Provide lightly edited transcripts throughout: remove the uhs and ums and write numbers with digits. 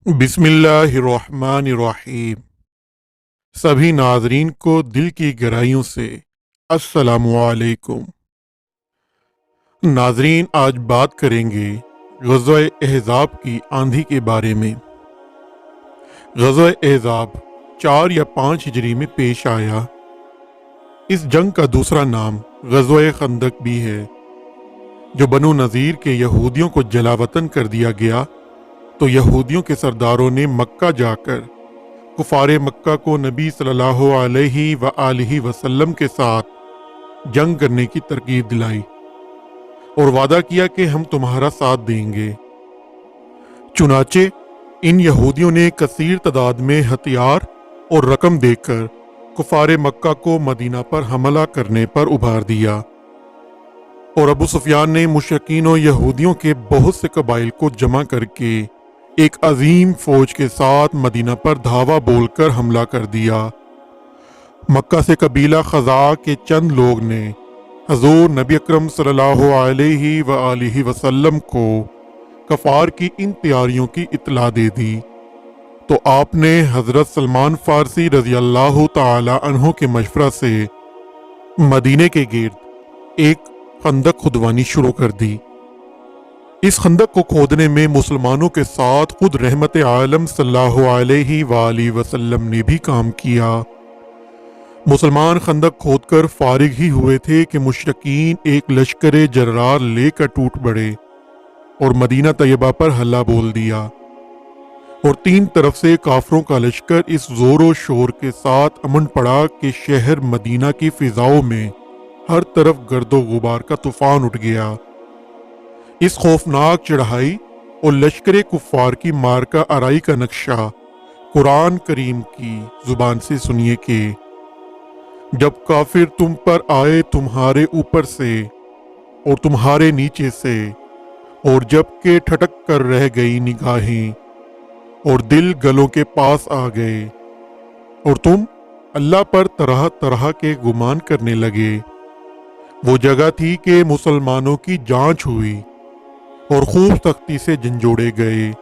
बिस्मिल्लाहिर्रहमानिर्रहीम। सभी नाजरीन को दिल की गहराइयों से अस्सलामु अलैकुम। नाजरीन, आज बात करेंगे ग़ज़वा अहज़ाब की आंधी के बारे में। ग़ज़वा अहज़ाब 4 या 5 हिजरी में पेश आया। इस जंग का दूसरा नाम ग़ज़वा खंदक भी है। जो बनु नज़ीर के यहूदियों को जलावतन कर दिया गया, तो यहूदियों के सरदारों ने मक्का जाकर कुफारे मक्का को नबी सल्लल्लाहु अलैहि वसल्लम के साथ जंग करने की तरकीब दिलाई और वादा किया कि हम तुम्हारा साथ देंगे। चुनाचे इन यहूदियों ने कसीर तादाद में हथियार और रकम देकर कुफारे मक्का को मदीना पर हमला करने पर उभार दिया और अबू सुफियान ने मुशरिकीन और यहूदियों के बहुत से कबाइल को जमा करके एक अजीम फौज के साथ मदीना पर धावा बोलकर हमला कर दिया। मक्का से कबीला खज़ा के चंद लोग ने हजूर नबी अकरम सल्लल्लाहु अलैहि वसल्लम को कफार की इन तैयारियों की इत्तला दे दी, तो आपने हजरत सलमान फारसी रजी अल्लाह ताला अन्हो के मशवरा से मदीने के गिर्द एक खंदक खुदवानी शुरू कर दी। इस खंदक को खोदने में मुसलमानों के साथ खुद रहमत आलम सल्लल्लाहु अलैहि वसल्लम ने भी काम किया। मुसलमान खंदक खोदकर फारिग ही हुए थे कि मुशरिकीन एक लश्कर जर्रार लेकर टूट पड़े और मदीना तैयबा पर हल्ला बोल दिया और तीन तरफ से काफरों का लश्कर इस जोरों शोर के साथ अमन पड़ा कि शहर मदीना की फिजाओं में हर तरफ गर्दो गुबार का तूफान उठ गया। इस खौफनाक चढ़ाई और लश्कर कुफार की मारका आराई का नक्शा कुरान करीम की जुबान से सुनिए कि जब काफिर तुम पर आए तुम्हारे ऊपर से और तुम्हारे नीचे से, और जब के ठटक कर रह गई निगाहें और दिल गलों के पास आ गए, और तुम अल्लाह पर तरह तरह के गुमान करने लगे। वो जगह थी कि मुसलमानों की जांच हुई और खूब सख्ती से झंझोड़े गए।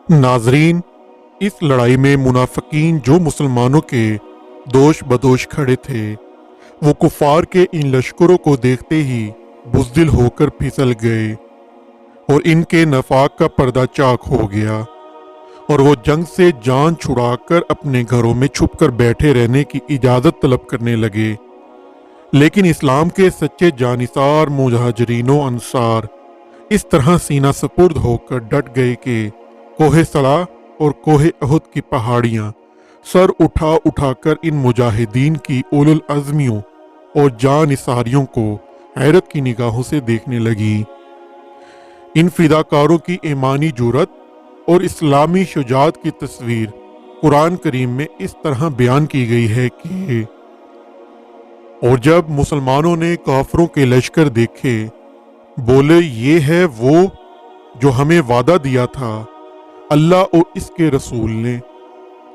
नाजरीन, इस लड़ाई में मुनाफिकीन जो मुसलमानों के दोष बदोश खड़े थे, वो कुफार के इन लश्करों को देखते ही बुज़दिल होकर फिसल गए और इनके नफाक का पर्दा चाक हो गया और वो जंग से जान छुड़ाकर अपने घरों में छुपकर बैठे रहने की इजाज़त तलब करने लगे। लेकिन इस्लाम के सच्चे जानिसार मुहाजिरीनों अंसार इस तरह सीना सपुर्द होकर डट गए कि कोहे सला और कोहे अहुद की पहाड़ियां सर उठा उठाकर इन मुजाहिदीन की उलुल अज़मियों और जानिसारियों को हैरत की निगाहों से देखने लगी। इन फिदाकारों की ईमानी जुरत और इस्लामी शुजात की तस्वीर कुरान करीम में इस तरह बयान की गई है कि और जब मुसलमानों ने काफरों के लश्कर देखे, बोले ये है वो जो हमें वादा दिया था अल्लाह और इसके रसूल ने,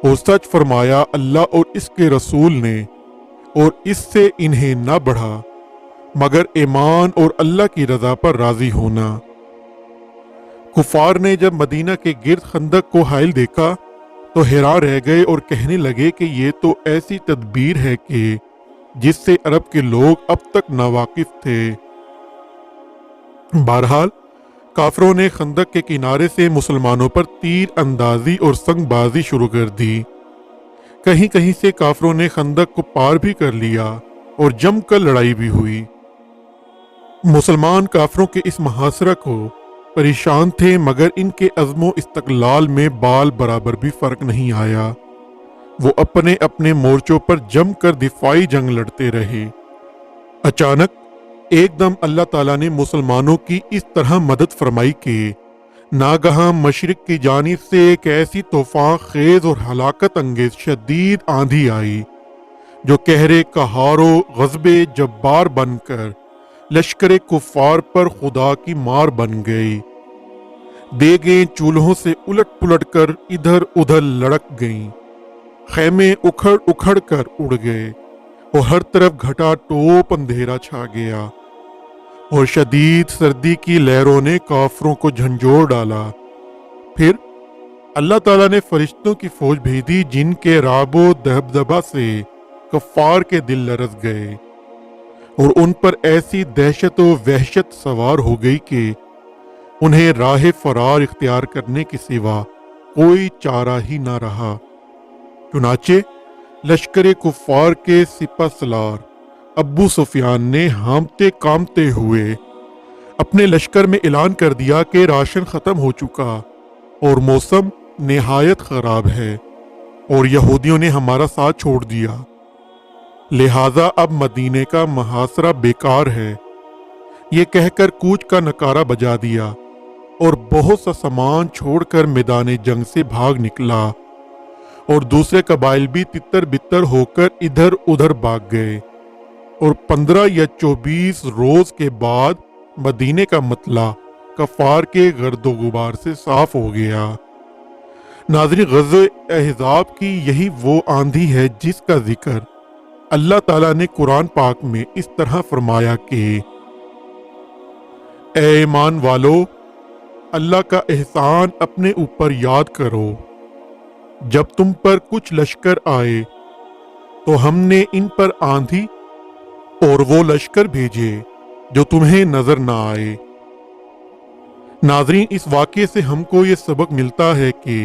और सच फरमाया अल्लाह और इसके रसूल ने, और इससे इन्हें न बढ़ा मगर ईमान और अल्लाह की रजा पर राजी होना। कुफार ने जब मदीना के गिर्द खंदक को हायल देखा तो हैरान रह गए और कहने लगे कि ये तो ऐसी तदबीर है कि जिससे अरब के लोग अब तक नावाकिफ थे। बहरहाल काफरों ने खंदक के किनारे से मुसलमानों पर तीर अंदाजी और संगबाजी शुरू कर दी। कहीं कहीं से काफरों ने खंदक को पार भी कर लिया और जमकर लड़ाई भी हुई। मुसलमान काफरों के इस मुहासरा को परेशान थे, मगर इनके अज़्मो इस्तक़लाल में बाल बराबर भी फर्क नहीं आया। वो अपने अपने मोर्चों पर जमकर दिफाई जंग लड़ते रहे। अचानक एकदम अल्लाह ताला ने मुसलमानों की इस तरह मदद फरमाई कि नागहा मशरिक की जानिब से एक ऐसी तूफान खेज और हलाकत अंगेज शदीद आंधी आई जो कहरे कहारो गज़बे जब्बार बनकर लश्कर कुफार पर खुदा की मार बन गई। देगें चूल्हों से उलट पुलट कर इधर उधर लड़क गईं, खैमे उखड़ उखड़ कर उड़ गए और हर तरफ घटा टोप अंधेरा छा गया और शदीद सर्दी की लहरों ने काफरों को झंझोर डाला। फिर اللہ تعالیٰ نے فرشتوں کی فوج بھیجی جن کے رعب و دبدبہ سے کفار کے دل لرز گئے اور ان پر ایسی دہشت و وحشت سوار ہو گئی کہ انہیں راہ فرار اختیار کرنے کے سوا کوئی چارہ ہی نہ رہا۔ چنانچہ لشکر کفار کے سپہ سالار ابو سفیان نے ہانپتے کامتے ہوئے اپنے لشکر میں اعلان کر دیا کہ راشن ختم ہو چکا اور موسم نہایت خراب ہے اور یہودیوں نے ہمارا ساتھ چھوڑ دیا، لہٰذا اب مدینے کا محاصرہ بیکار ہے۔ یہ کہہ کر کوچ کا نکارہ بجا دیا اور بہت سا سامان چھوڑ کر میدان جنگ سے بھاگ نکلا اور دوسرے قبائل بھی تتر بتر ہو کر ادھر ادھر بھاگ گئے، اور 15 یا 24 روز کے بعد مدینے کا مطلع کفار کے گرد و غبار سے صاف ہو گیا۔ ناظرین، غزوہ احزاب کی یہی وہ آندھی ہے جس کا ذکر اللہ تعالیٰ نے قرآن پاک میں اس طرح فرمایا کہ اے ایمان والو، اللہ کا احسان اپنے اوپر یاد کرو۔ جب تم پر کچھ لشکر آئے تو ہم نے ان پر آندھی اور وہ لشکر بھیجے جو تمہیں نظر نہ آئے۔ ناظرین، اس واقعے سے ہم کو یہ سبق ملتا ہے کہ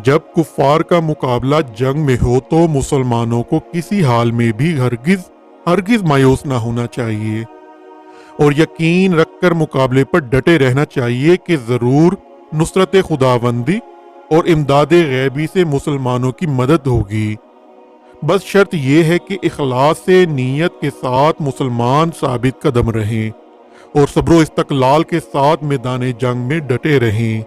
جب کفار کا مقابلہ جنگ میں ہو تو مسلمانوں کو کسی حال میں بھی ہرگز مایوس نہ ہونا چاہیے اور یقین رکھ کر مقابلے پر ڈٹے رہنا چاہیے کہ ضرور نصرت خداوندی اور امداد غیبی سے مسلمانوں کی مدد ہوگی۔ بس شرط یہ ہے کہ اخلاص سے نیت کے ساتھ مسلمان ثابت قدم رہیں اور صبر و استقلال کے ساتھ میدان جنگ میں ڈٹے رہیں۔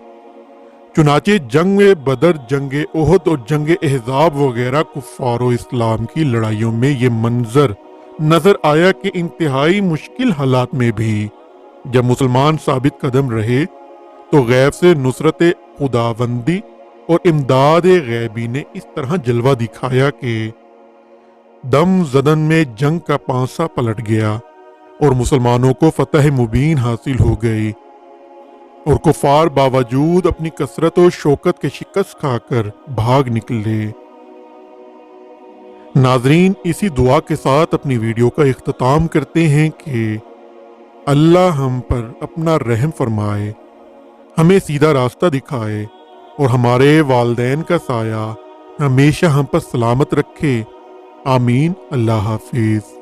چنانچہ جنگ بدر، جنگ احد اور جنگ احزاب وغیرہ کفار و اسلام کی لڑائیوں میں یہ منظر نظر آیا کہ انتہائی مشکل حالات میں بھی جب مسلمان ثابت قدم رہے تو غیب سے نصرت خداوندی اور امداد غیبی نے اس طرح جلوہ دکھایا کہ دم زدن میں جنگ کا پانسا پلٹ گیا اور مسلمانوں کو فتح مبین حاصل ہو گئی اور کفار باوجود اپنی کثرت و شوکت کے شکست کھا کر بھاگ نکلے۔ ناظرین، اسی دعا کے ساتھ اپنی ویڈیو کا اختتام کرتے ہیں کہ اللہ ہم پر اپنا رحم فرمائے، ہمیں سیدھا راستہ دکھائے اور ہمارے والدین کا سایہ ہمیشہ ہم پر سلامت رکھے۔ آمین۔ اللہ حافظ۔